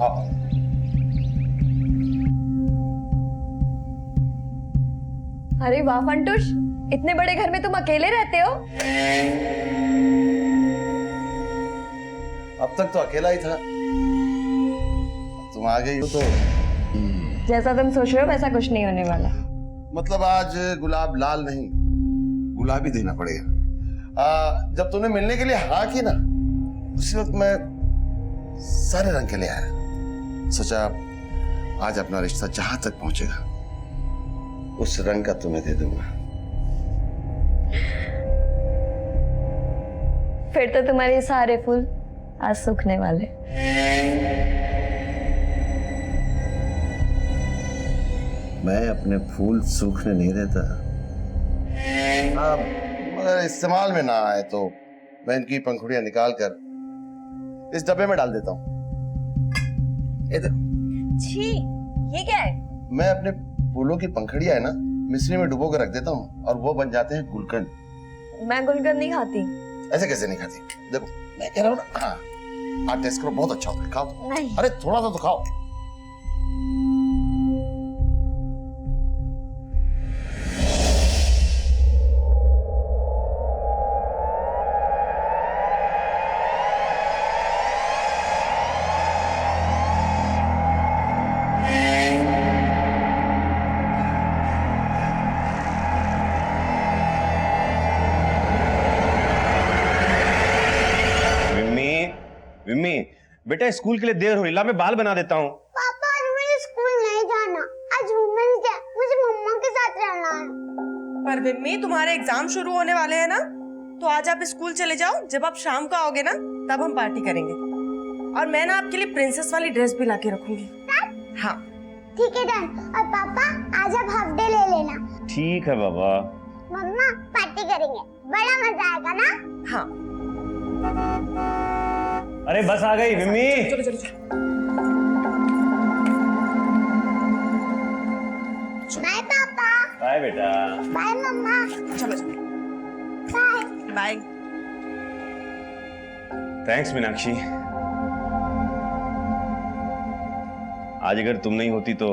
हाँ। अरे वाह फंटूश, इतने बड़े घर में तुम अकेले रहते हो? अब तक तो अकेला ही था, अब तुम आ गई हो तो। जैसा तुम सोच रहे हो वैसा कुछ नहीं होने वाला। मतलब आज गुलाब लाल नहीं, गुलाबी देना पड़ेगा। जब तुमने मिलने के लिए हाँ की ना, उसी वक्त मैं सारे रंग के लिए आया। सोचा आज अपना रिश्ता जहां तक पहुंचेगा उस रंग का तुम्हें दे दूंगा। फिर तो तुम्हारे सारे फूल आज सूखने वाले। मैं अपने फूल सूखने नहीं देता। मगर इस्तेमाल में ना आए तो मैं इनकी पंखुड़ियां निकाल कर इस डब्बे में डाल देता हूँ। छी, ये क्या है? मैं अपने फूलों की पंखुड़ियां है ना मिश्री में डुबो कर रख देता हूँ और वो बन जाते हैं गुलकंद। मैं गुलकंद नहीं खाती। ऐसे कैसे नहीं खाती? देखो मैं कह रहा हूँ ना, हाँ आप टेस्ट करो, बहुत अच्छा होता है, खाओ। नहीं। अरे थोड़ा सा तो खाओ। विम्मी, बेटा स्कूल के लिए देर हुई, ला मैं बाल बना देता हूँ। पापा आज मुझे स्कूल नहीं जाना, आज वुमेन्स डे, मुझे मम्मा के साथ रहना है। पर विम्मी तुम्हारे एग्जाम शुरू होने वाले हैं ना, तो आज आप स्कूल चले जाओ, जब आप शाम को आओगे ना तब हम पार्टी करेंगे। और मैं ना आपके लिए प्रिंसेस वाली ड्रेस भी लाके रखूंगी। हाँ ठीक है डन। और पापा आज आप हाफ डे ले लेना। ठीक है बाबा। मम्मा पार्टी करेंगे, बड़ा मजा आएगा ना। हाँ अरे बस आ गई विम्मी। चलो चलो चलो। बाय पापा। बाय बेटा। बाय मम्मा। चलो चलो बाय। बाय। थैंक्स मीनाक्षी। आज अगर तुम नहीं होती तो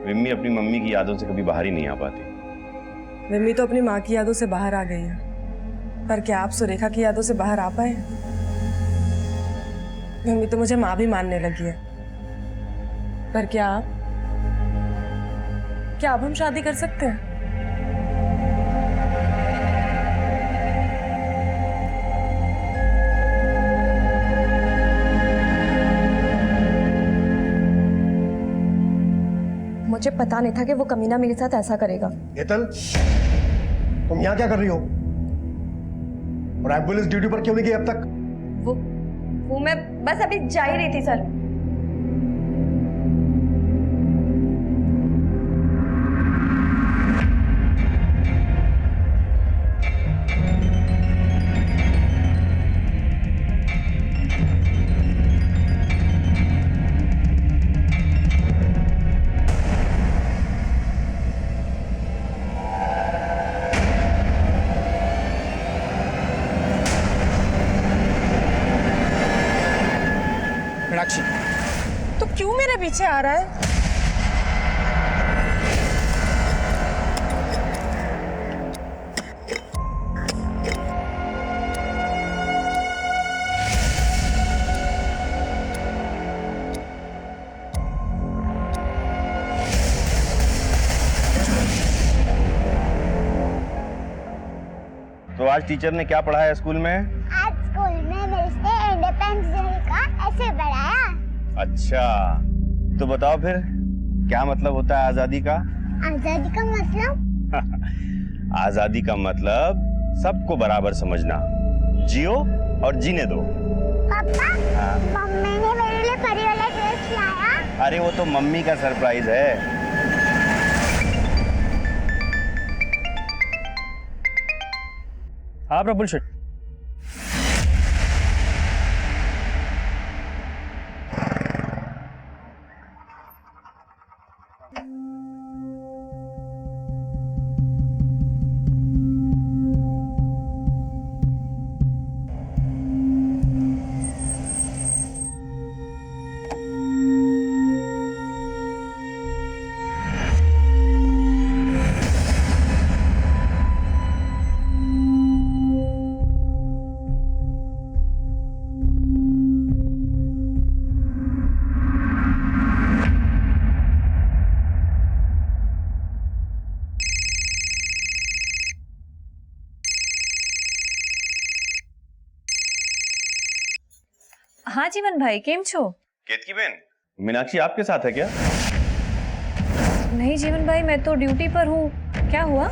विम्मी अपनी मम्मी की यादों से कभी बाहर ही नहीं आ पाती। विम्मी तो अपनी माँ की यादों से बाहर आ गई है, पर क्या आप सुरेखा की यादों से बाहर आ पाए? विम्मी तो मुझे माँ भी मानने लगी है, पर क्या अब हम शादी कर सकते हैं? मुझे पता नहीं था कि वो कमीना मेरे साथ ऐसा करेगा। हेतल, तुम यहाँ क्या कर रही हो? और एम्बुलेंस ड्यूटी पर क्यों नहीं गई अब तक? वो मैं बस अभी जा ही रही थी सर। मीनाक्षी, तो क्यों मेरे पीछे आ रहा है? तो आज टीचर ने क्या पढ़ाया स्कूल में? आज स्कूल में मिलते इंडिपेंडेंस डे का ऐसे पढ़ाया। अच्छा, तो बताओ फिर क्या मतलब होता है आजादी का? आजादी का मतलब? आजादी का मतलब सबको बराबर समझना, जियो और जीने दो। पापा, हाँ। मम्मी ने मेरे लिए परी वाला ड्रेस लाया। अरे वो तो मम्मी का सरप्राइज है। हाँ प्रफुल्ल शेठ। हाँ जीवन भाई केम छो? केतकी बहन, मीनाक्षी आपके साथ है क्या? नहीं जीवन भाई, मैं तो ड्यूटी पर हूँ। क्या हुआ?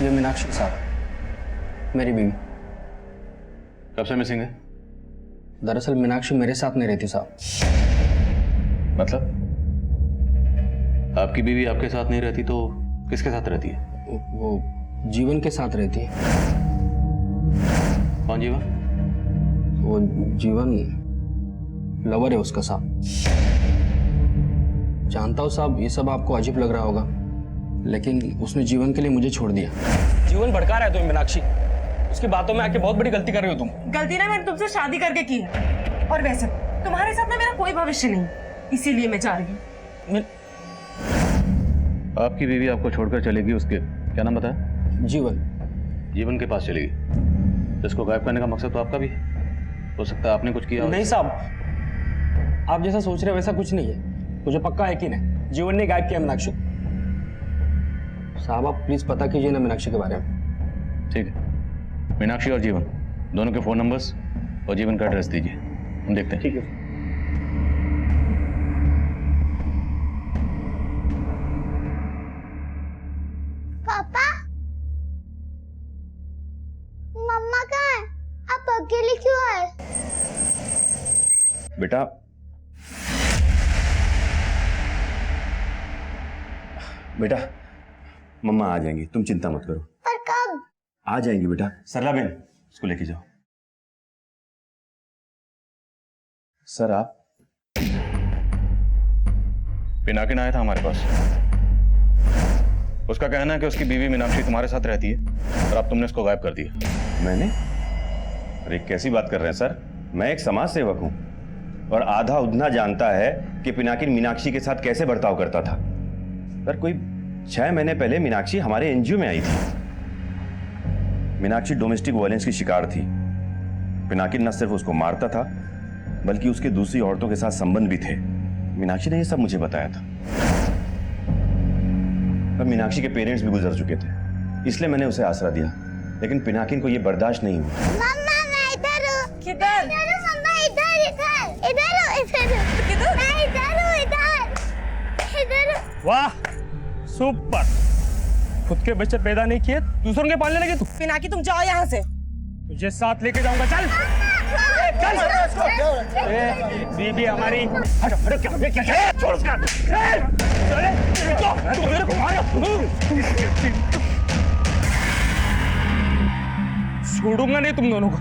ये मीनाक्षी साहब, मेरी बीवी। कब से मिसिंग है? दरअसल मीनाक्षी मेरे साथ नहीं रहती साहब। मतलब आपकी बीवी आपके साथ नहीं रहती तो किसके साथ रहती है? वो जीवन के साथ रहती है। कौन जीवन? वो जीवन लवर है उसका साहब। जानता हूँ साहब, ये सब आपको अजीब लग रहा होगा, लेकिन उसने जीवन के लिए मुझे छोड़ दिया। जीवन भड़का रहा है तुम्हें मीनाक्षी, उसकी बातों में आके बहुत बड़ी गलती कर रही हो तुम। गलती ना मैंने तुमसे शादी करके की है, और वैसे तुम्हारे साथ ना मेरा कोई भविष्य नहीं, इसीलिए मैं जा रही हूँ। आपकी बीवी आपको छोड़कर चलेगी, उसके क्या नाम बताया? जीवन। जीवन के पास चलेगी। इसको गायब करने का मकसद तो आपका भी हो सकता है, आपने कुछ किया हो। नहीं साहब, आप जैसा सोच रहे हो वैसा कुछ नहीं है। मुझे पक्का यकीन है जीवन ने गायब किया मीनाक्षी को। साहब आप प्लीज पता कीजिए ना मीनाक्षी के बारे में। ठीक है, मीनाक्षी और जीवन दोनों के फोन नंबर्स और जीवन का एड्रेस दीजिए, हम देखते हैं। ठीक है। पापा, मम्मा कहाँ है? आप अकेले क्यों आए? बेटा, बेटा मम्मा आ जाएंगी, तुम चिंता मत करो। पर कब? आ जाएंगी बेटा। सरला बहन, इसको लेके जाओ। सर आप? पिनाकिन आया था हमारे पास। उसका कहना है कि उसकी बीवी मीनाक्षी तुम्हारे साथ रहती है और अब तुमने उसको गायब कर दिया। मैंने? अरे कैसी बात कर रहे हैं सर, मैं एक समाज सेवक हूं और आधा उधना जानता है कि पिनाकिन मीनाक्षी के साथ कैसे बर्ताव करता था। सर कोई 6 महीने पहले मीनाक्षी हमारे एनजीओ में आई थी। मीनाक्षी डोमेस्टिक वायलेंस की शिकार थी। पिनाकिन न सिर्फ उसको मारता था बल्कि उसके दूसरी औरतों के साथ संबंध भी थे। मीनाक्षी ने यह सब मुझे बताया था। अब मीनाक्षी के पेरेंट्स भी गुजर चुके थे, इसलिए मैंने उसे आसरा दिया, लेकिन पिनाकिन को यह बर्दाश्त नहीं हुआ। मम्मा मैं इधर हूँ। किधर? मम्मा इधर इधर इधर हूँ इधर। किधर? मैं इधर हूँ इधर इधर। वाह सुपर, खुद के बच्चे पैदा नहीं किए दूसरों के पालने लगे तू। पिनाकी तुम जाओ यहाँ से। तुझे साथ लेके जाऊंगा, चल चल। बीबी हमारी। हटो हटो, क्या क्या क्या छोड़ उसका। चले तू मेरे को मारो। छोड़ूंगा नहीं तुम दोनों को।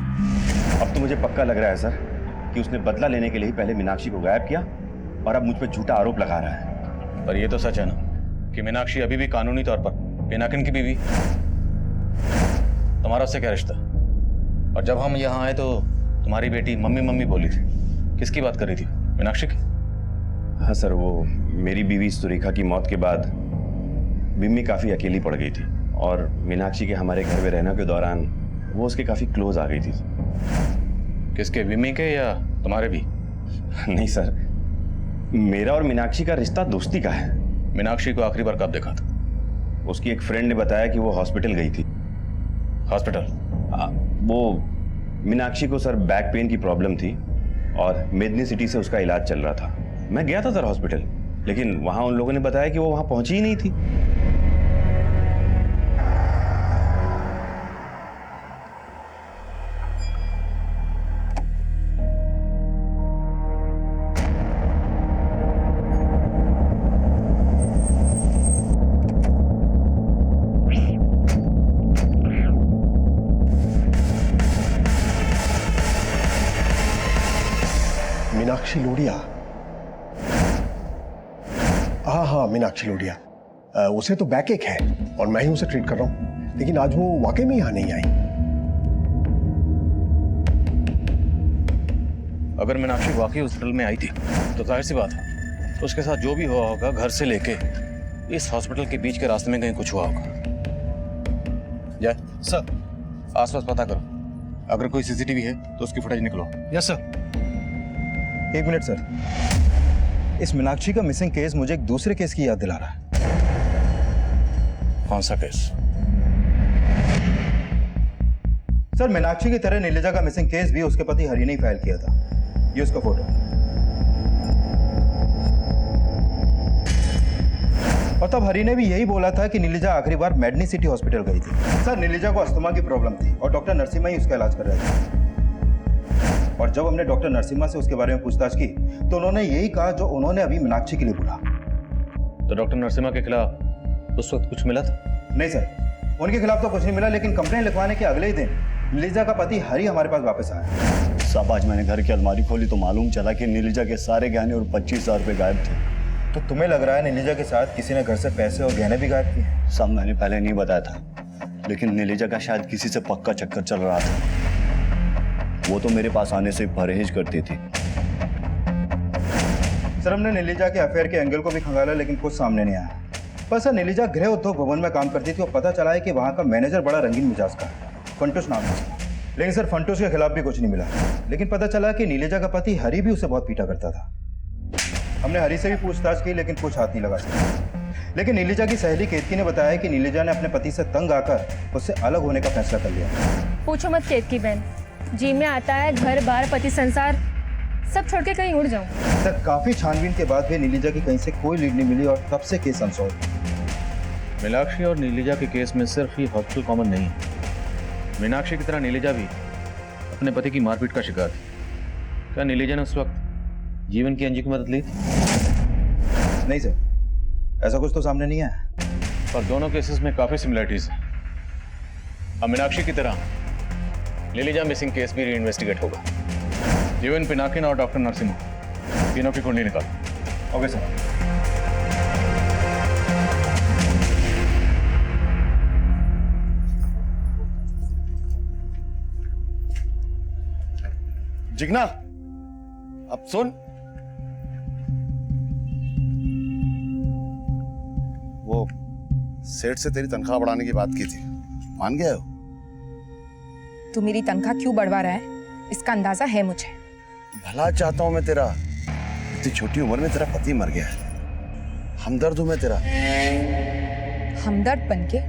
अब तो मुझे पक्का लग रहा है सर कि उसने बदला लेने के लिए ही पहले मीनाक्षी को गायब किया और अब मुझ पर झूठा आरोप लगा रहा है। पर ये तो सच है ना कि मीनाक्षी अभी भी कानूनी तौर पर पिनाकिन की बीवी। तुम्हारा उससे क्या रिश्ता? और जब हम यहाँ आए तो तुम्हारी बेटी मम्मी मम्मी बोली थी, किसकी बात कर रही थी? मीनाक्षी की? हाँ सर, वो मेरी बीवी सुरेखा की मौत के बाद बिम्मी काफी अकेली पड़ गई थी और मीनाक्षी के हमारे घर में रहने के दौरान वो उसके काफी क्लोज आ गई थी। किसके, बिम्मी के या तुम्हारे भी? नहीं सर, मेरा और मीनाक्षी का रिश्ता दोस्ती का है। मीनाक्षी को आखिरी बार कब देखा था? उसकी एक फ्रेंड ने बताया कि वो हॉस्पिटल गई थी। हॉस्पिटल? वो मीनाक्षी को सर बैक पेन की प्रॉब्लम थी और मेदनी सिटी से उसका इलाज चल रहा था। मैं गया था सर हॉस्पिटल, लेकिन वहां उन लोगों ने बताया कि वो वहां पहुंची ही नहीं थी। मीनाक्षी लोढ़िया? हाँ मीनाक्षी लोढ़िया। उसे तो बैक एक है और मैं ही उसे ट्रीट कर रहा हूँ, लेकिन आज वो वाकई में यहाँ नहीं आई। अगर मीनाक्षी वाकई हॉस्पिटल में आई थी तो जाहिर सी बात है उसके साथ जो भी हुआ होगा, घर से लेके इस हॉस्पिटल के बीच के रास्ते में कहीं कुछ हुआ होगा। जय सर, आसपास पता करो, अगर कोई सीसीटीवी है तो उसकी फुटेज निकलो। Yes sir. एक मिनट सर, इस मीनाक्षी का मिसिंग केस मुझे एक दूसरे केस की याद दिला रहा है। कौन सा केस? सर, मीनाक्षी की तरह नीलिजा का मिसिंग केस भी उसके पति हरि ने फाइल किया था। ये उसका फोटो। और तब हरि ने भी यही बोला था कि नीलिजा आखिरी बार मेडनी सिटी हॉस्पिटल गई थी। सर, नीलिजा को अस्थमा की प्रॉब्लम थी और डॉक्टर नरसिम्हा ही उसका इलाज कर रहे थे। और जब हमने डॉक्टर नरसिम्हा से उसके बारे में पूछताछ की तो उन्होंने यही कहा जो उन्होंने अभी मीनाक्षी के लिए बोला। तो डॉक्टर नरसिम्हा के खिलाफ उस वक्त कुछ मिला था? नहीं सर, उनके खिलाफ तो कुछ नहीं मिला, लेकिन कंप्लेंट लिखवाने के अगले ही दिन नीलिजा का पति हरि हमारे पास वापस आया। साहब, आज मैंने घर की अलमारी खोली तो मालूम चला कि नीलिजा के सारे गहने और 25,000 रुपये गायब थे। तो तुम्हें लग रहा है नीलिजा के साथ किसी ने घर से पैसे और गहने भी गायब किए? साहब, मैंने पहले नहीं बताया था, लेकिन नीलिजा का शायद किसी से पक्का चक्कर चल रहा था। वो तो मेरे पास आने से परहेज करती थी। सर, हमने नीलिजा के अफेयर के एंगल को भी खंगाला, लेकिन कुछ सामने नहीं आया। पर सर, नीलिजा गृह उद्योग भवन में काम करती थी और पता चला है कि वहाँ का मैनेजर बड़ा रंगीन मिजाज का है, फंटूश नाम है। लेकिन सर, फंटूश के खिलाफ भी कुछ नहीं मिला। लेकिन पता चला कि नीलिजा का पति हरि भी उसे बहुत पीटा करता था। हमने हरि से भी पूछताछ की, लेकिन कुछ हाथ नहीं लगा सका। लेकिन नीलिजा की सहेली केतकी ने बताया कि नीलिजा ने अपने पति से तंग आकर उससे अलग होने का फैसला कर लिया। पूछो मत केतकी बहन, जी में आता है घर बार पति संसार सब छोड़ के कहीं उड़ जाऊं। सर, काफी छानबीन के बाद भी नीलिजा की कहीं से कोई लीड नहीं मिली और तब से केस अनसॉल्व। मीनाक्षी और नीलिजा के केस में सिर्फ ही हॉस्पिटल कॉमन नहीं है। मीनाक्षी की तरह नीलिजा भी अपने पति की मारपीट का शिकार थी। क्या नीलिजा ने उस वक्त जीवन की अंजी की मदद ली थी? नहीं सर, ऐसा कुछ तो सामने नहीं आया। पर दोनों केसेस में काफी सिमिलरिटीज हैं। अब मीनाक्षी की तरह नीलिजा मिसिंग केस भी रीइन्वेस्टिगेट होगा। जीवन, पिनाकिन और डॉक्टर नरसिम्हा, तीनों की कुंडली निकाल। Okay sir. जिग्ना, अब सुन, वो सेठ से तेरी तनख्वाह बढ़ाने की बात की थी, मान गया हो? तू मेरी तनख्वाह क्यों बढ़वा रहा है इसका अंदाजा है मुझे। भला चाहता हूं मैं तेरा। इतनी छोटी उम्र में तेरा पति मर गया है, हमदर्द हूं मैं तेरा। हमदर्द बनके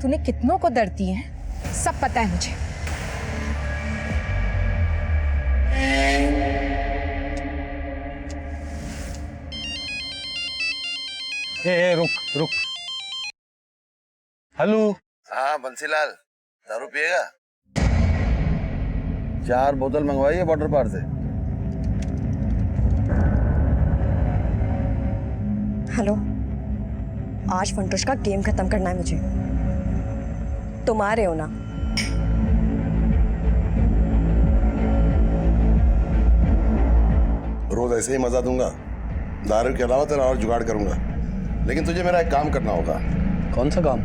तूने कितनों को दर्द दिए हैं सब पता है मुझे। रुक। हेलो। हाँ बंसीलाल, दारू पिएगा? 4 बोतल मंगवाइए बॉर्डर पार से। हेलो, आज फंटूश का गेम खत्म करना है मुझे। तुम आ रहे हो ना? रोज ऐसे ही मजा दूंगा, दारू के अलावा तेरा और जुगाड़ करूंगा। लेकिन तुझे मेरा एक काम करना होगा। कौन सा काम?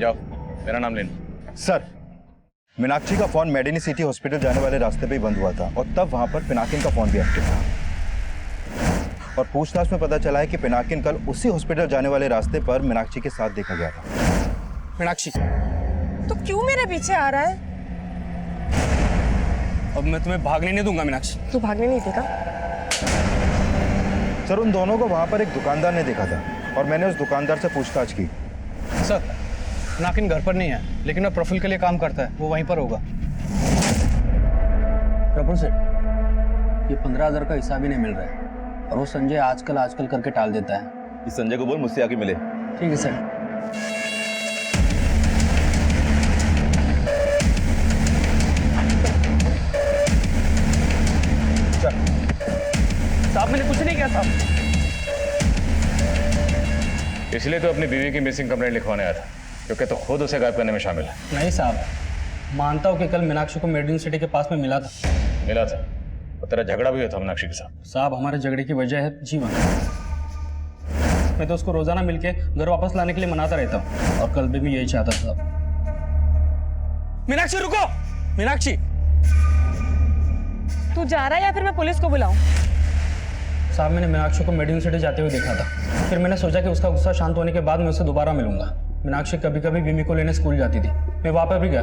जाओ, मेरा नाम लेना। सर, मीनाक्षी का फोन मेडिनी सिटी हॉस्पिटल जाने वाले रास्ते पे ही बंद हुआ था और तब वहां पर पिनाकिन का फोन भी एक्टिव था। और पूछताछ में पता चला है कि पिनाकिन कल उसी हॉस्पिटल जाने वाले रास्ते पर मीनाक्षी के साथ देखा गया था। मीनाक्षी, तो क्यों मेरे पीछे आ रहा है? अब मैं तुम्हें भागने नहीं दूंगा मीनाक्षी। तू भागने नहीं देगा? सर, उन दोनों को वहां पर एक दुकानदार ने देखा था और मैंने उस दुकानदार से पूछताछ की। सर, नाकिन घर पर नहीं है, लेकिन वो प्रोफाइल के लिए काम करता है, वो वहीं पर होगा। प्रफुल सेठ, ये 15,000 का हिसाब ही नहीं मिल रहा है और वो संजय आजकल करके टाल देता है। इस संजय को बोल मुझसे आके मिले। ठीक है सर। साहब, मैंने कुछ नहीं किया साहब। इसलिए तो अपनी बीवी की मिसिंग कंप्लेंट लिखवाने आया था, क्योंकि तो खुद उसे गायब करने में शामिल है। नहीं साहब, मानता हूँ कि कल मीनाक्षी को मेडिन सिटी के पास में मिला था। और तेरा झगड़ा भी हुआ था मीनाक्षी के साथ। साहब, हमारे झगड़े की वजह है जीवन। मैं तो उसको रोजाना मिलके घर वापस लाने के लिए मनाता रहता हूँ, और कल भी मैं यही चाहता था। मीनाक्षी रुको, मीनाक्षी। तू जा रहा है या फिर मैं पुलिस को बुलाऊं? साहब मैंने मीनाक्षी को मेडिकल सिटी जाते हुए देखा था, फिर मैंने सोचा कि उसका गुस्सा शांत होने के बाद मैं उससे दोबारा मिलूंगा। मीनाक्षी कभी कभी विमी को लेने स्कूल जाती थी, मैं वहां पर भी गया,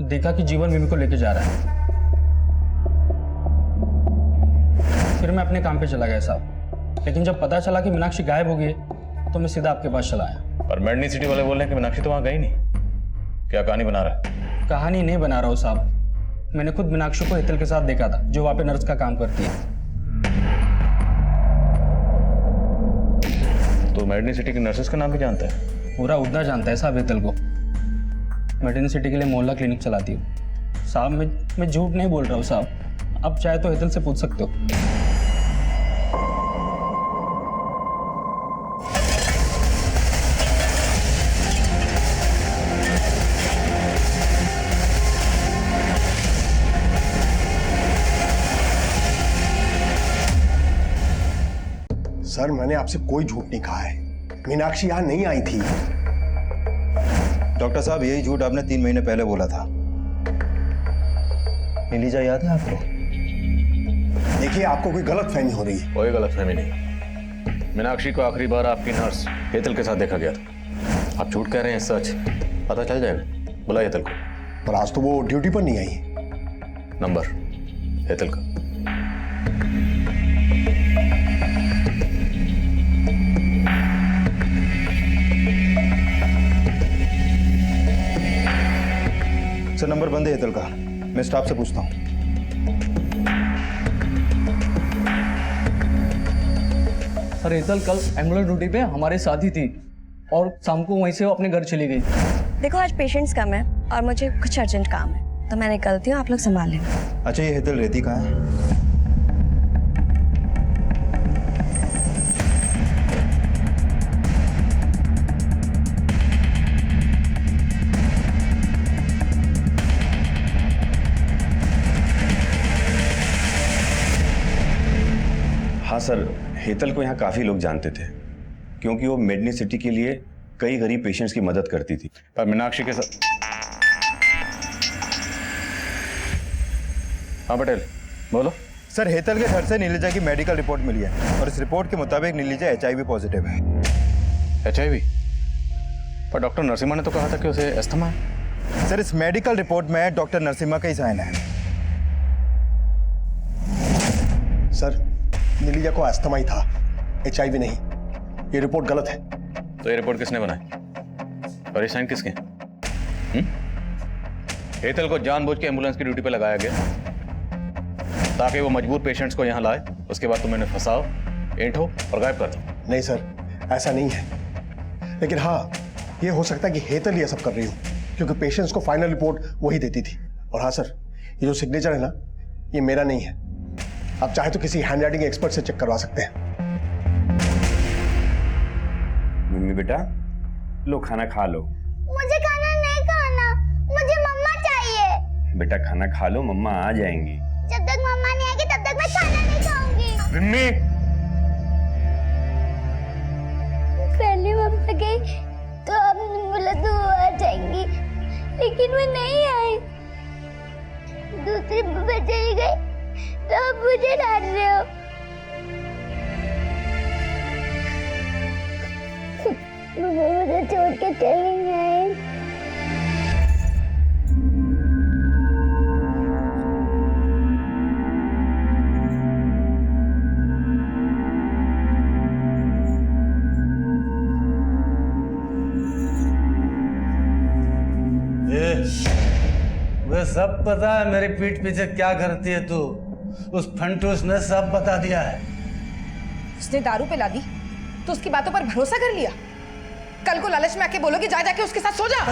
देखा कि जीवन विमी को लेके जा रहा है। फिर मैं अपने काम पे चला गया साहब, लेकिन जब पता चला कि मीनाक्षी गायब हो गई है तो मैं सीधा आपके पास चला आया। और मेडनी सिटी वाले बोल रहे हैं कि मीनाक्षी तो वहां गई नहीं। क्या कहानी बना रहा है? कहानी नहीं बना रहा हूँ साहब, मैंने खुद मीनाक्षी को हेतल के साथ देखा था, जो वहां पे नर्स का काम करती है। तो मेडनी सिटी की नर्सेस का नाम भी जानता है? पूरा उतना जानता है साहब हेतल को। मेडिन सिटी के लिए मोहल्ला क्लिनिक चलाती हूँ साहब। मैं झूठ नहीं बोल रहा हूँ साहब, आप चाहे तो हेतल से पूछ सकते हो। सर मैंने आपसे कोई झूठ नहीं कहा है, मीनाक्षी यहाँ नहीं आई थी। डॉक्टर साहब यही झूठ आपने 3 महीने पहले बोला था। नीलिजा याद है आपको? देखिए आपको कोई गलतफहमी हो रही है। कोई गलतफहमी नहीं। मीनाक्षी को आखिरी बार आपकी नर्स हेतल के साथ देखा गया था। आप झूठ कह रहे हैं, सच पता चल जाएगा। बुलाइए हेतल को। पर आज तो वो ड्यूटी पर नहीं आई। नंबर हेतल का। सर नंबर बंद है हेतल का, मैं स्टाफ से पूछता हूँ। सर हेतल कल एम्बुलेंस ड्यूटी पे हमारे साथ ही थी और शाम को वहीं से वो अपने घर चली गई। देखो आज पेशेंट्स कम है और मुझे कुछ अर्जेंट काम है, तो मैं निकलती हूँ, आप लोग संभाल लेना। अच्छा ये हेतल रहती कहाँ है? हाँ सर, हेतल को यहाँ काफी लोग जानते थे क्योंकि वो मेडनी सिटी के लिए कई गरीब पेशेंट्स की मदद करती थी। पर मीनाक्षी के साथ। हाँ पटेल बोलो। सर हेतल के घर से नीलिजा की मेडिकल रिपोर्ट मिली है और इस रिपोर्ट के मुताबिक नीलिजा HIV पॉजिटिव है। HIV? पर डॉक्टर नरसिम्हा ने तो कहा था कि उसे अस्थमा है। सर इस मेडिकल रिपोर्ट में डॉक्टर नरसिम्हा का ही साइन है। सर नीलिजा को अस्थमा ही था, HIV नहीं। ये रिपोर्ट गलत है। तो ये रिपोर्ट किसने बनाई और ये साइन किसके? हेतल को जानबूझ के एम्बुलेंस की ड्यूटी पे लगाया गया ताकि वो मजबूर पेशेंट्स को यहाँ लाए, उसके बाद तुम इन्हें फंसाओ, एंठो और गायब कर दो। नहीं सर ऐसा नहीं है, लेकिन हाँ ये हो सकता है कि हेतल ये सब कर रही हो क्योंकि पेशेंट्स को फाइनल रिपोर्ट वही देती थी। और हाँ सर ये जो सिग्नेचर है ना ये मेरा नहीं है, आप चाहे तो किसी हैंड राइटिंग एक्सपर्ट से चेक करवा सकते हैं। मम्मी बेटा लो खाना खा लो। मुझे खाना नहीं खाना, मुझे मम्मा चाहिए। बेटा खाना खा लो, मम्मा आ जाएंगी। जब तक मम्मा नहीं आएगी तब तक मैं खाना नहीं खाऊंगी। मम्मी पहले मम्मा गई तो आपने बोला तो वो आ जाएंगी, लेकिन वो नहीं आई। दूसरी मम्मा चली गई तो आप मुझे डांट रहे हो। मम्मा मुझे छोड़ के चली गई। मुझे सब पता है मेरी पीठ पीछे क्या करती है तू। उस फंटूस ने सब बता दिया है। उसने दारू पिला दी तो उसकी बातों पर भरोसा कर लिया। कल को लालच में आके बोलोगे जा जाके उसके साथ सो जा।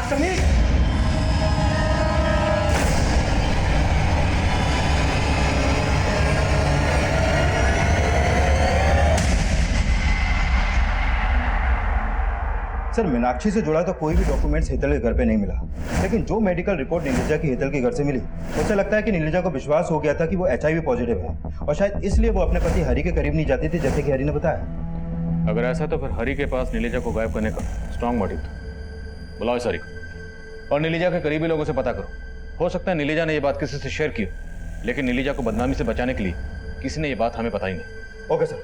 सर मीनाक्षी से जुड़ा तो कोई भी डॉक्यूमेंट्स हेतल के घर पे नहीं मिला, लेकिन जो मेडिकल रिपोर्ट नीलिजा की हेतल के घर से मिली उससे लगता है कि नीलिजा को विश्वास हो गया था कि वो HIV पॉजिटिव है और शायद इसलिए वो अपने पति हरि के करीब नहीं जाती थी, जैसे कि हरि ने बताया। अगर ऐसा तो फिर हरी के पास नीलिजा को गायब करने का स्ट्रांग मोटिव था। बुलाओ इस हरी को और नीलिजा के करीबी लोगों से पता करो। हो सकता है नीलिजा ने ये बात किसी से शेयर की हो, लेकिन नीलिजा को बदनामी से बचाने के लिए किसी ने ये बात हमें बताई नहीं। Okay sir.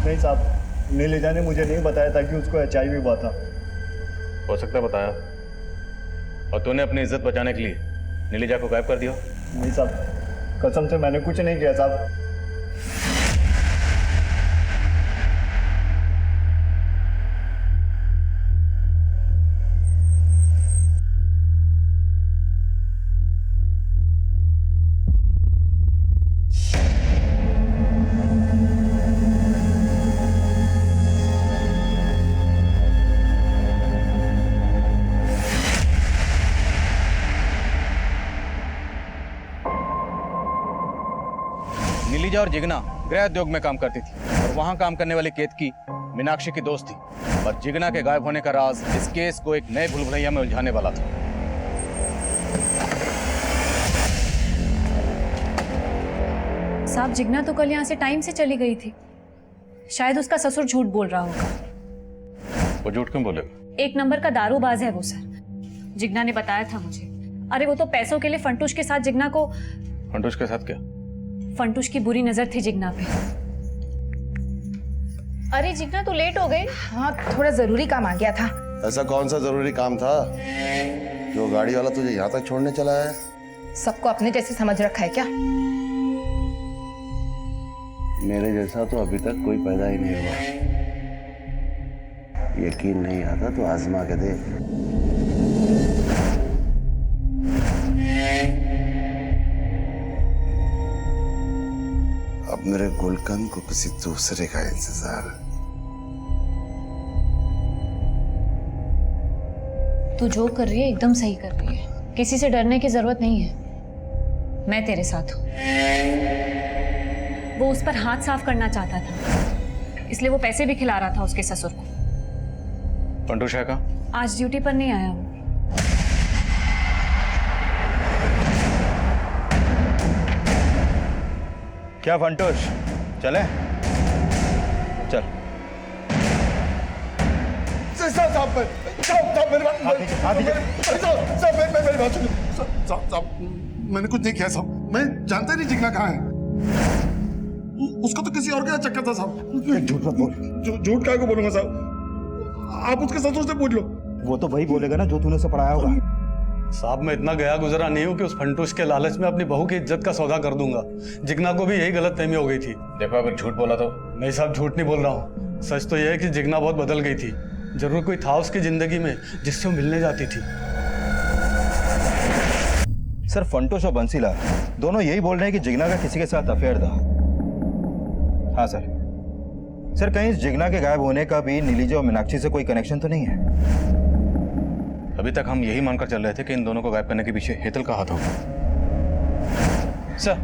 नहीं साहब, नीलिजा ने मुझे नहीं बताया था कि उसको HIV हुआ था। हो सकता है बताया, और तूने अपनी इज्जत बचाने के लिए नीलिजा को गायब कर दिया। नहीं साहब, कसम से मैंने कुछ नहीं किया साहब। नीलिजा और जिगना गृह उद्योग में काम करती थी और वहां काम करने वाली केतकी मीनाक्षी की दोस्त थी। और जिगना के गायब होने का राज इस केस को एक नए भूलभुलैया में उलझाने वाला था। साहब, जिगना तो कल यहाँ से टाइम से चली गई थी। शायद उसका ससुर झूठ बोल रहा होगा। वो झूठ क्यों बोलेगा? 1 नंबर का दारूबाज है वो सर। जिगना ने बताया था मुझे। अरे वो तो पैसों के लिए फंटूश के साथ जिगना को। फंटूश के साथ क्या? फंटूश की बुरी नजर थी जिगना पे। अरे जिगना तो लेट हो गई। हाँ, थोड़ा जरूरी काम आ गया था। ऐसा कौन सा जरूरी काम था जो गाड़ी वाला तुझे यहाँ तक छोड़ने चला है? सबको अपने जैसे समझ रखा है क्या? मेरे जैसा तो अभी तक कोई पैदा ही नहीं हुआ। यकीन नहीं आता तो आजमा के देख। अब मेरे गुलकंद को किसी दूसरे का इंतजार है। तू जो कर रही है एकदम सही कर रही है। किसी से डरने की जरूरत नहीं है। मैं तेरे साथ हूं। वो उस पर हाथ साफ करना चाहता था, इसलिए वो पैसे भी खिला रहा था उसके ससुर को। फंटूश है कहाँ? आज ड्यूटी पर नहीं आया वो। क्या फंटूश, चले? चल। मेरी बात सुनो। साहब, मैंने कुछ नहीं किया साहब। मैं जानता ही नहीं जिगना कहाँ है। उसको तो किसी और का चक्कर था साहब। झूठ मत बोल। झूठ काहे को बोलूंगा साहब? आप उसके ससुर से पूछ लो। वो तो वही बोलेगा ना जो तूने उसे पढ़ाया होगा। साहब, मैं इतना गया गुजरा नहीं हूँ कि उस फंटूश के लालच में अपनी बहू की इज्जत का सौदा कर दूंगा। जिगना को भी यही गलतफहमी हो गई थी। देखो अगर झूठ बोला तो। नहीं साहब, झूठ नहीं बोल रहा हूँ। सच तो यह है कि जिगना बहुत बदल गई थी। जरूर कोई था उसकी जिंदगी में जिससे वो मिलने जाती थी। सर, फंटूश और बंसीलाल दोनों यही बोल रहे हैं कि जिगना का किसी के साथ अफेयर था। हाँ सर। सर, कहीं इस जिगना के गायब होने का भी नीलिजा और मीनाक्षी से कोई कनेक्शन तो नहीं है? अभी तक हम यही मानकर चल रहे थे कि इन दोनों को गायब करने के पीछे हेतल का हाथ होगा। सर,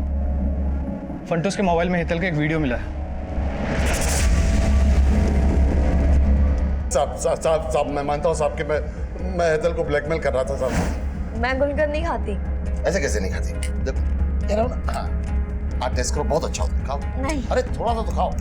फंटूश के मोबाइल में हेतल का एक वीडियो मिला है। साहब, मैं मानता हूँ साहब कि मैं हेतल को ब्लैकमेल कर रहा था साहब। मैं गुलकंद नहीं खाती। ऐसे कैसे नहीं खाती? देखो कह रहा हूँ ना। हाँ, आप टेस्ट करो, बहुत अच्छा होता है। खाओ। नहीं। अरे थोड़ा सा तो खाओ।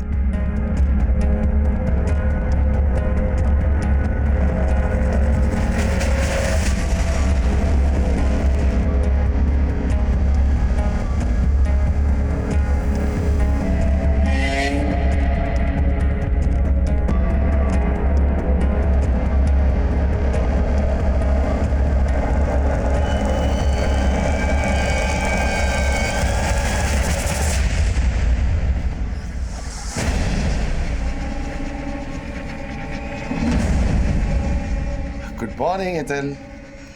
Good morning Hetal.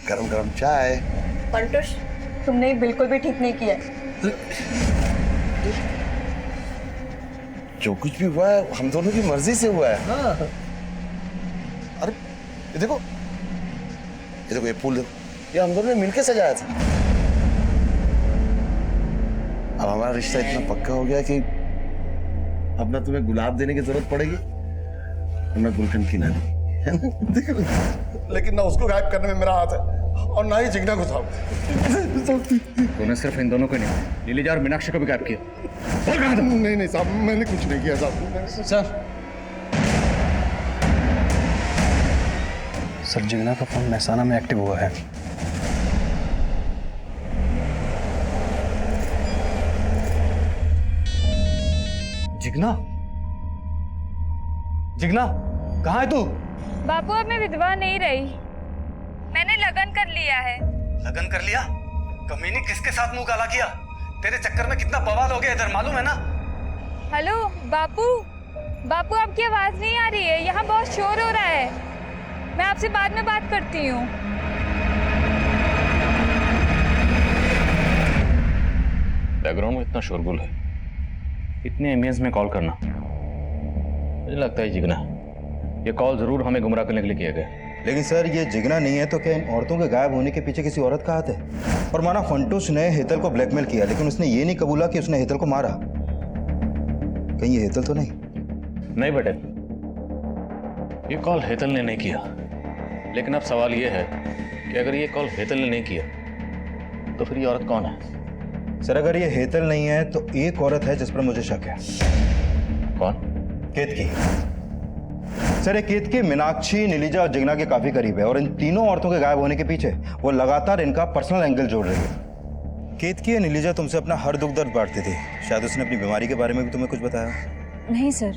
गरम गरम चाय। फंटूश, तुमने बिल्कुल भी ठीक नहीं किया। जो कुछ भी हुआ है हम दोनों की मर्जी से हुआ है। हाँ। अरे ये देखो, ये फूल देखो, ये हम दोनों ने मिलके सजाया था। अब हमारा रिश्ता इतना पक्का हो गया कि अब ना तुम्हें गुलाब देने की जरूरत पड़ेगी और ना गुलकंद की नानी। लेकिन ना उसको गायब करने में मेरा हाथ है। और ना ही जिग्ना को साहब। तूने सिर्फ इन दोनों को नहीं, नीलिजा और मीनाक्षी को भी गायब किया। बोल कहाँ था? नहीं नहीं साहब, मैंने कुछ नहीं किया साहब। सर जिग्ना का फोन महसाना में एक्टिव हुआ है। जिग्ना, जिग्ना कहाँ है तू? बापू अब मैं विधवा नहीं रही, मैंने लगन कर लिया है। लगन कर लिया? कमीनी किसके साथ मुंह काला किया? तेरे चक्कर में कितना बवाल हो गया इधर, मालूम है ना? हेलो बापू, बापू आपकी आवाज नहीं आ रही है, यहाँ बहुत शोर हो रहा है। मैं आपसे बाद में बात करती हूँ। बैकग्राउंड में इतना शोरगुल है, इतने एमबीएंस में कॉल करना, मुझे लगता है जिग्ना, ये कॉल जरूर हमें गुमराह करने के लिए किया गया। लेकिन सर ये जिग्ना नहीं है तो क्या इन औरतों के गायब होने के पीछे किसी औरत का हाथ है? और माना फंटूस ने हेतल को ब्लैकमेल किया, लेकिन उसने ये नहीं कबूला कि उसने हेतल को मारा। कहीं ये हेतल तो नहीं? नहीं बेटे, ये कॉल हेतल ने नहीं किया। लेकिन अब सवाल ये है कि अगर ये कॉल हेतल ने नहीं किया तो फिर ये औरत कौन है? सर अगर ये हेतल नहीं है तो एक औरत है जिस पर मुझे शक है। कौन? केतकी। सर ये केतकी मीनाक्षी, नीलिजा और जिग्ना के काफी करीब है, और इन तीनों औरतों के गायब होने के पीछे वो लगातार इनका पर्सनल एंगल जोड़ रही है। केतकी या नीलिजा तुमसे अपना हर दुख दर्द बांटती थी, शायद उसने अपनी बीमारी के बारे में भी तुम्हें कुछ बताया? नहीं सर,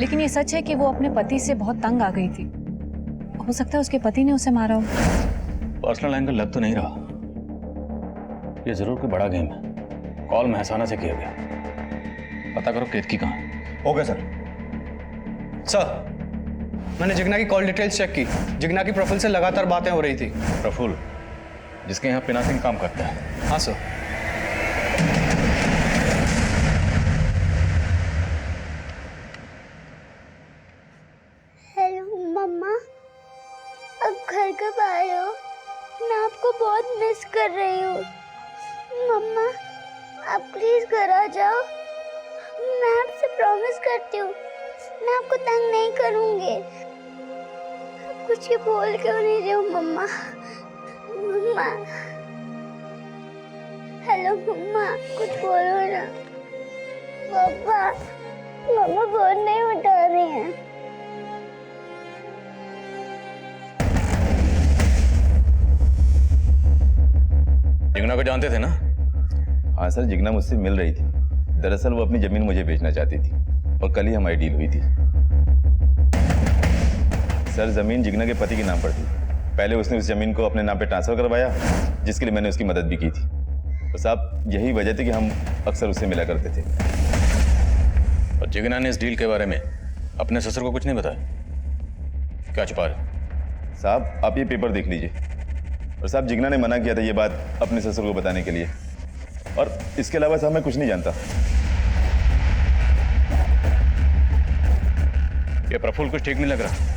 लेकिन ये सच है कि वो अपने पति से बहुत तंग आ गई थी। हो सकता है उसके पति ने उसे मारा हो। पर्सनल एंगल लग तो नहीं रहा, ये जरूर कोई बड़ा गेम है। कॉल महसाना से किया गया, पता करो केतकी कहाँ है। Okay sir. सर मैंने जिग्ना की कॉल डिटेल्स चेक की, जिग्ना की प्रफुल्ल से लगातार बातें हो रही थी। प्रफुल्ल, जिसके यहाँ पिनाकिन काम करता है? हाँ सर। हेलो मम्मा, अब घर कब आए हो? मैं आपको बहुत मिस कर रही हूँ। मम्मा आप प्लीज घर आ जाओ, मैं आपसे प्रॉमिस करती हूँ मैं आपको तंग नहीं करूँगी। आप कुछ ही बोल क्यों नहीं रहे हो मम्मा? मम्मा हेलो मम्मा, कुछ बोलो ना। पापा, मम्मा फोन नहीं उठा रही हैं। जिग्ना को जानते थे ना? हाँ सर, जिग्ना मुझसे मिल रही थी। दरअसल वो अपनी जमीन मुझे बेचना चाहती थी और कल ही हमारी डील हुई थी। सर जमीन जिग्ना के पति के नाम पर थी। पहले उसने उस जमीन को अपने नाम पे ट्रांसफर करवाया, जिसके लिए मैंने उसकी मदद भी की थी। तो साहब यही वजह थी कि हम अक्सर उससे मिला करते थे। और जिग्ना ने इस डील के बारे में अपने ससुर को कुछ नहीं बताया? क्या छुपा रहे? साहब आप ये पेपर देख लीजिए। और साहब जिग्ना ने मना किया था ये बात अपने ससुर को बताने के लिए, और इसके अलावा साहब मैं कुछ नहीं जानता। ये प्रफुल्ल कुछ ठीक नहीं लग रहा।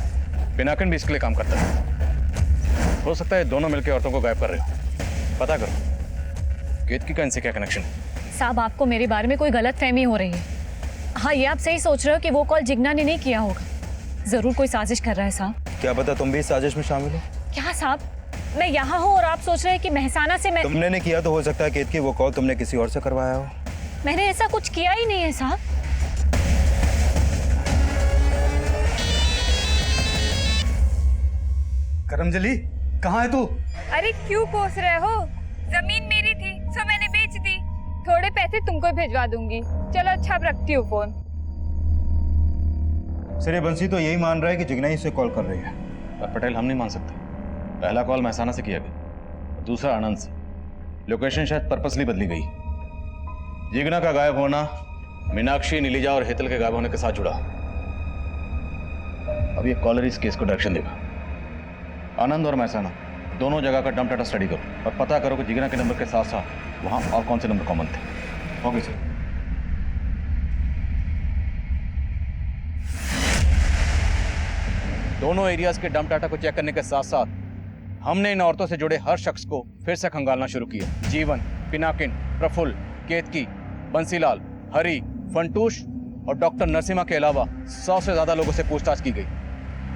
पिनाकिन भी इसके लिए काम करता है। हो सकता है दोनों मिलकर औरतों को गायब कर रहे हो। पता करो केतकी का इनसे क्या कनेक्शन है। साहब आपको मेरे बारे में कोई गलतफहमी हो रही है। हाँ ये आप सही सोच रहे हो कि वो कॉल जिग्ना ने नहीं किया होगा। जरूर कोई साजिश कर रहा है साहब। क्या पता तुम भी इस साजिश में शामिल हो? क्या साहब, मैं यहाँ हूँ और आप सोच रहे हैं कि महसाना से मैं... तुमने नहीं किया तो हो सकता है केतकी वो कॉल तुमने किसी और से करवाया हो। मैंने ऐसा कुछ किया ही नहीं है साहब। करमजली कहाँ है तू? अरे क्यों कोस रहे हो? जमीन मेरी थी सो मैंने बेच दी। थोड़े पैसे तुमको भिजवा दूंगी। चलो अच्छा अब रखती हूँ फोन। सर ये बंसी तो यही मान रहा है कि जिग्ना ही से कॉल कर रही है। पर पटेल हम नहीं मान सकते। पहला कॉल महसाना से किया गया, दूसरा आनंद से। लोकेशन शायद पर्पसली बदली गई। जिग्ना का गायब होना मीनाक्षी, नीलिजा और हेतल के गायब होने के साथ जुड़ा। अब ये कॉलर इस केस को डायरेक्शन देगा। आनंद और महसाना दोनों जगह का डंप डाटा स्टडी करो और पता करो कि जिग्ना के नंबर के साथ साथ वहां और कौन से नंबर कॉमन थे। Okay sir. दोनों एरियाज के डंप डाटा को चेक करने के साथ साथ हमने इन औरतों से जुड़े हर शख्स को फिर से खंगालना शुरू किया। जीवन, पिनाकिन, प्रफुल्ल, केतकी, बंसीलाल, हरी, फंटूश और डॉक्टर नरसिम्हा के अलावा 100 से ज्यादा लोगों से पूछताछ की गई।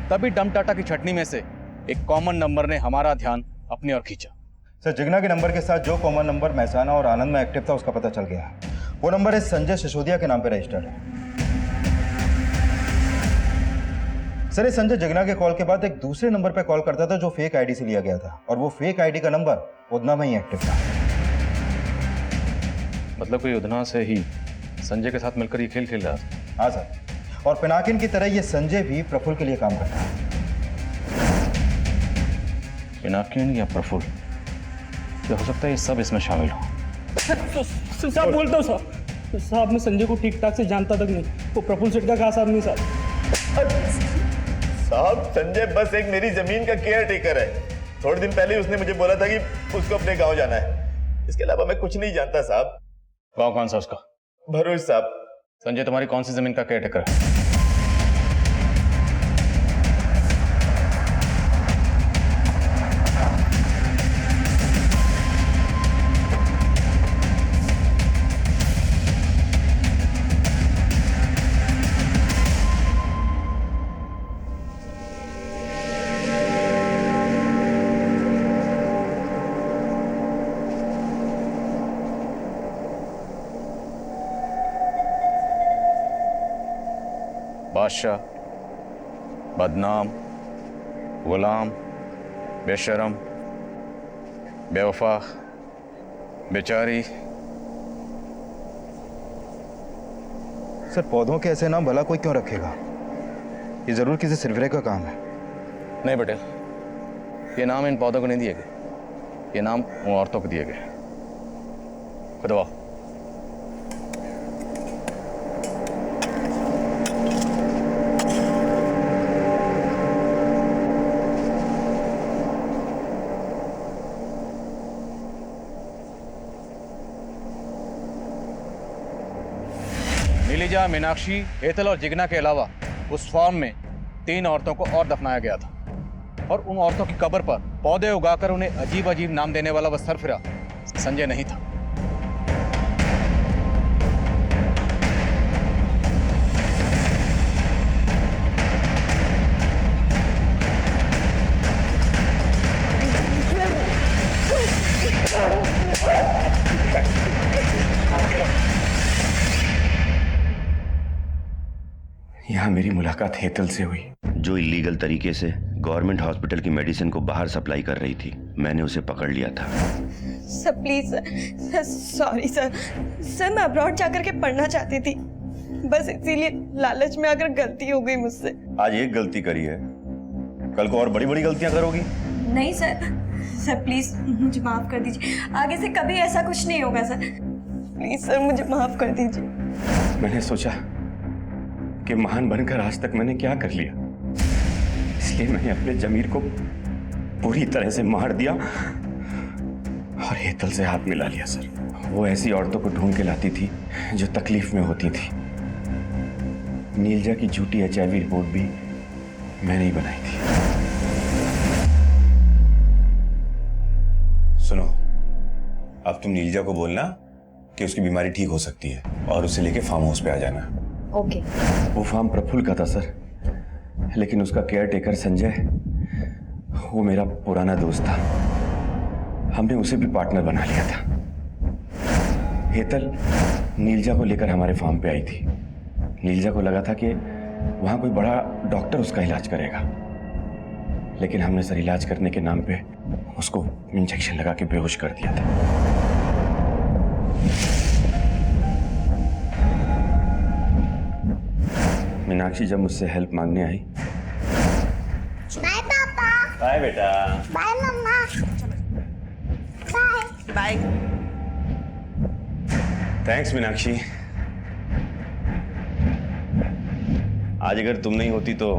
तभी डंप डाटा की छटनी में से एक कॉमन नंबर ने हमारा ध्यान अपनी और खींचा। सर जिग्ना के नंबर के साथ जो कॉमन नंबर महसाना और आनंद में एक्टिव था उसका पता चल गया। वो नंबर इस संजय सिसोदिया के नाम पे रजिस्टर्ड है। सर इस संजय जिग्ना के कॉल के बाद एक दूसरे नंबर पे कॉल करता था जो फेक आईडी से लिया गया था, और वो फेक आईडी का नंबर उधना में ही एक्टिव था। मतलब कोई उधना से ही संजय के साथ मिलकर ये खेल खेल रहा था। हाँ सर, और पिनाकिन की तरह ये संजय भी प्रफुल्ल के लिए काम करता है। पिनाकिन या प्रफुल्ल, क्या हो सकता है ये सब इसमें शामिल हो? साहब बोलता हूँ साहब, मैं संजय को ठीक ठाक से जानता तक नहीं, वो प्रफुल्ल सेठ का खास आदमी साहब। साहब संजय बस एक मेरी जमीन का केयर टेकर है। थोड़े दिन पहले उसने मुझे बोला था कि उसको अपने गांव जाना है। इसके अलावा मैं कुछ नहीं जानता साहब। गाँव कौन सा उसका? भरूच साहब। संजय तुम्हारी कौन सी जमीन का केयर टेकर है? बादशाह, बदनाम, गुलाम, बेशरम, बेवफा, बेचारी। सर पौधों के ऐसे नाम भला कोई क्यों रखेगा? ये जरूर किसी सिरफिरे का काम है। नहीं बेटे, ये नाम इन पौधों को नहीं दिए गए, ये नाम उन औरतों को दिए गए। खुदवा नीलिजा, मीनाक्षी, हेतल और जिग्ना के अलावा उस फॉर्म में 3 औरतों को और दफनाया गया था, और उन औरतों की कब्र पर पौधे उगाकर उन्हें अजीब अजीब नाम देने वाला वह सरफिरा संजय नहीं था। यहाँ मेरी मुलाकात हेतल से हुई, जो इलीगल तरीके से गवर्नमेंट हॉस्पिटल की मेडिसिन को बाहर सप्लाई कर रही थी। मैंने उसे पकड़ लिया था। Sir please sir, sorry sir. Sir मैं अब्रॉड जाकर के पढ़ना चाहती थी, बस इसीलिए लालच में आकर गलती हो गई मुझसे। आज एक गलती करी है, कल को और बड़ी बड़ी गलतियां करोगी। नहीं सर, सर प्लीज मुझे माफ कर दीजिए, आगे से कभी ऐसा कुछ नहीं होगा सर। प्लीज सर मुझे माफ कर दीजिए। मैंने सोचा कि महान बनकर आज तक मैंने क्या कर लिया, इसलिए मैंने अपने जमीर को पूरी तरह से मार दिया और हेतल से हाथ मिला लिया सर। वो ऐसी औरतों को ढूंढ के लाती थी जो तकलीफ में होती थी। नीलजा की झूठी HIV रिपोर्ट भी मैंने ही बनाई थी। सुनो, अब तुम नीलजा को बोलना कि उसकी बीमारी ठीक हो सकती है और उसे लेके फार्म हाउस पे आ जाना। ओके। वो फार्म प्रफुल्ल का था सर, लेकिन उसका केयर टेकर संजय, वो मेरा पुराना दोस्त था। हमने उसे भी पार्टनर बना लिया था। हेतल नीलजा को लेकर हमारे फार्म पे आई थी। नीलजा को लगा था कि वहां कोई बड़ा डॉक्टर उसका इलाज करेगा, लेकिन हमने सर इलाज करने के नाम पे उसको इंजेक्शन लगा के बेहोश कर दिया था। मीनाक्षी जब मुझसे हेल्प मांगने आई, बाय पापा, बाय बेटा, बाय मम्मा, बाय बाय। थैंक्स मीनाक्षी। आज अगर तुम नहीं होती तो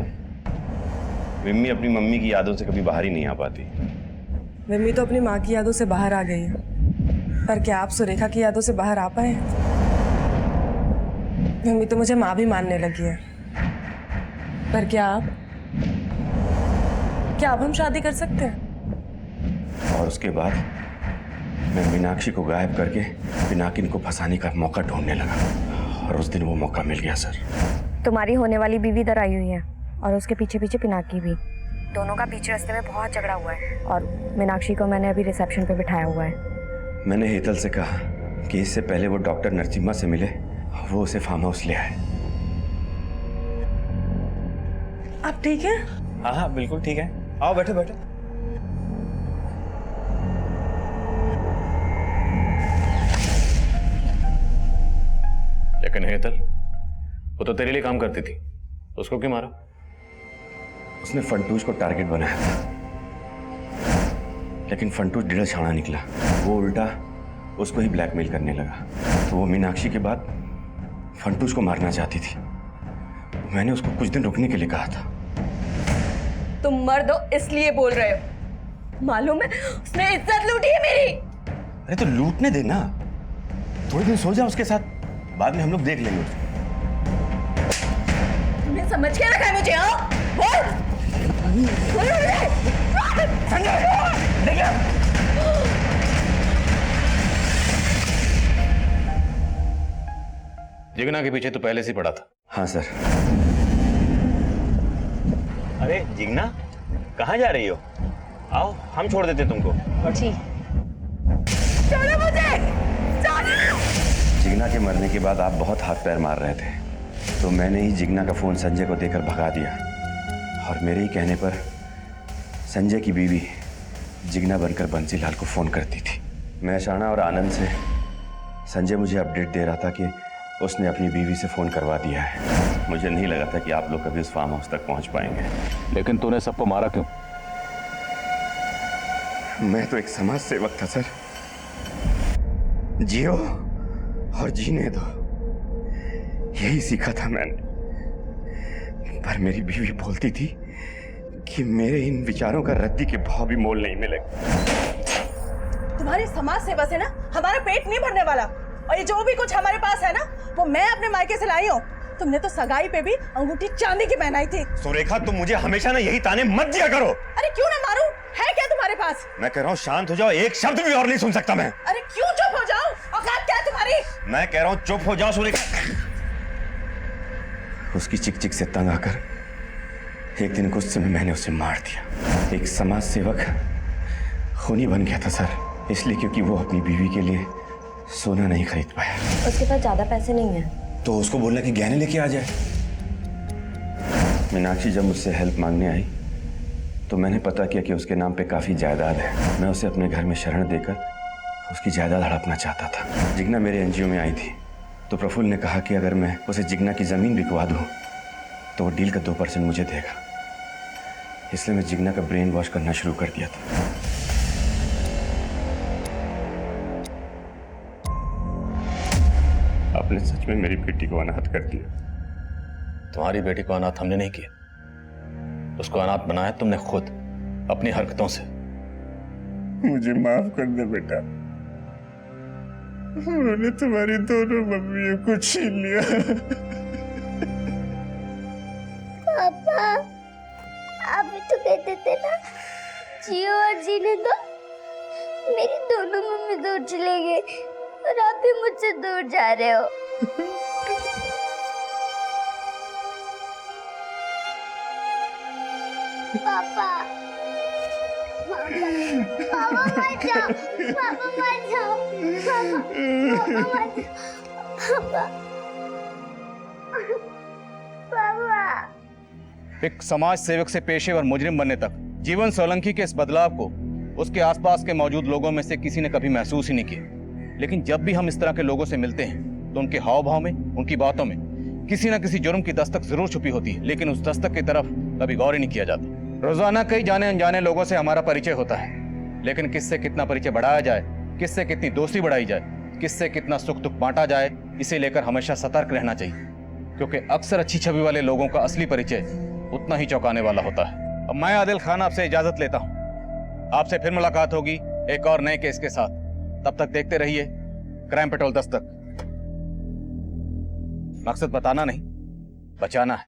विम्मी अपनी मम्मी की यादों से कभी बाहर ही नहीं आ पाती। विम्मी तो अपनी माँ की यादों से बाहर आ गई है, पर क्या आप सुरेखा की यादों से बाहर आ पाए? विम्मी तो मुझे माँ भी मानने लगी है, पर क्या अब हम शादी कर सकते हैं? और उसके बाद मैं मीनाक्षी को गायब करके पिनाकिन को फंसाने का मौका ढूंढने लगा, और उस दिन वो मौका मिल गया सर। तुम्हारी होने वाली बीवी इधर आई हुई है और उसके पीछे पीछे पिनाकी भी। दोनों का बीच रास्ते में बहुत झगड़ा हुआ है और मीनाक्षी को मैंने अभी रिसेप्शन पे बिठाया हुआ है। मैंने हेतल से कहा कि इससे पहले वो डॉक्टर नरसिम्हा से मिले, वो उसे फार्म हाउस ले आए। आप ठीक है? हाँ हाँ बिल्कुल ठीक है, आओ बैठो बैठो। लेकिन हेतल, वो तो तेरे लिए काम करती थी, उसको क्यों मारा? उसने फंटूश को टारगेट बनाया था, लेकिन फंटूश ढीला छाड़ा निकला। वो उल्टा उसको ही ब्लैकमेल करने लगा, तो वो मीनाक्षी के बाद फंटूश को मारना चाहती थी। मैंने उसको कुछ दिन रुकने के लिए कहा था। तुम मर्द हो इसलिए बोल रहे हो, मालूम है उसने इज्जत लूटी है मेरी। अरे तो लूटने देना, थोड़े दिन सो जा उसके साथ, बाद में हम लोग देख लेंगे उसको। तुमने समझ के रखा है मुझे? हाँ बोल, बोल मुझे। जिगना के पीछे तो पहले से ही पड़ा था। हाँ सर। अरे जिगना, कहाँ जा रही हो? आओ हम छोड़ देते तुमको। छोड़ो मुझे, छोड़ो। जिगना के मरने के बाद आप बहुत हाथ पैर मार रहे थे, तो मैंने ही जिगना का फोन संजय को देकर भगा दिया। और मेरे ही कहने पर संजय की बीवी जिगना बनकर बंसीलाल को फोन करती थी। मैं शाना और आनंद से संजय मुझे अपडेट दे रहा था कि उसने अपनी बीवी से फोन करवा दिया है। मुझे नहीं लगा था कि आप लोग कभी उस फार्म हाउस तक पहुंच पाएंगे। लेकिन तूने सबको मारा क्यों? मैं तो एक समाज सेवक था सर। जियो और जीने दो, यही सीखा था मैंने। पर मेरी बीवी बोलती थी कि मेरे इन विचारों का रद्दी के भाव भी मोल नहीं मिलेगा। तुम्हारी समाज सेवा से ना हमारा पेट नहीं भरने वाला, और ये जो भी कुछ हमारे पास है ना वो मैं अपने मायके से लाई हूँ। तुमने तो सगाई पे भी अंगूठी चांदी की पहनाई थी। सुरेखा, तुम मुझे हमेशा ना यही ताने मत दिया करो। अरे क्यों ना मारूं? है क्या तुम्हारे पास? मैं कह रहा हूँ शांत हो जाओ, एक शब्द भी और नहीं सुन सकता मैं। अरे क्यों चुप हो जाओ? औकात क्या है तुम्हारी? मैं कह रहा हूँ चुप हो जाओ सुरेखा। उसकी चिक चिक से तंग आकर एक दिन गुस्से में मैंने उसे मार दिया। एक समाज सेवक खूनी बन गया था सर, इसलिए क्योंकि वो अपनी बीवी के लिए सोना नहीं खरीद पाया। उसके पास ज्यादा पैसे नहीं है, तो उसको बोलना कि गहने लेके आ जाए। मीनाक्षी जब मुझसे हेल्प मांगने आई तो मैंने पता किया कि उसके नाम पे काफी जायदाद है। मैं उसे अपने घर में शरण देकर उसकी जायदाद हड़पना चाहता था। जिगना मेरे एनजीओ में आई थी तो प्रफुल्ल ने कहा कि अगर मैं उसे जिगना की जमीन बिकवा दूं तो वो डील का 2% मुझे देगा। इसलिए मैं जिगना का ब्रेन वॉश करना शुरू कर दिया था। आपने सच में मेरी बेटी को अनाथ कर दिया। तुम्हारी बेटी को अनाथ हमने नहीं किया, उसको अनाथ बनाया तुमने खुद अपनी हरकतों से। मुझे माफ कर दे बेटा, उन्होंने तुम्हारी दोनों मम्मियों को छीन लिया। पापा, आप भी तो कहते थे ना जियो और जीने दो। मेरी दोनों मम्मी दूर चले गए और आप भी मुझसे दूर जा रहे हो। पापा, पापा मत जाओ, पापा मत जाओ, पापा मत पापा, पापा। एक समाज सेवक से पेशेवर मुजरिम बनने तक जीवन सोलंकी के इस बदलाव को उसके आसपास के मौजूद लोगों में से किसी ने कभी महसूस ही नहीं किया। लेकिन जब भी हम इस तरह के लोगों से मिलते हैं तो उनके हाव भाव में, उनकी बातों में किसी न किसी जुर्म की दस्तक जरूर छुपी होती है, लेकिन उस दस्तक की तरफ कभी गौर ही नहीं किया जाता। रोजाना कई जाने अनजाने लोगों से हमारा परिचय होता है, लेकिन किससे कितना परिचय बढ़ाया जाए, किससे कितनी दोस्ती बढ़ाई जाए, किससे कितना सुख दुख बांटा जाए, इसे लेकर हमेशा सतर्क रहना चाहिए, क्योंकि अक्सर अच्छी छवि वाले लोगों का असली परिचय उतना ही चौंकाने वाला होता है। अब मैं आदिल खान आपसे इजाजत लेता हूं। आपसे फिर मुलाकात होगी एक और नए केस के साथ। तब तक देखते रहिए क्राइम पेट्रोल दस्तक। मकसद बताना नहीं, बचाना है।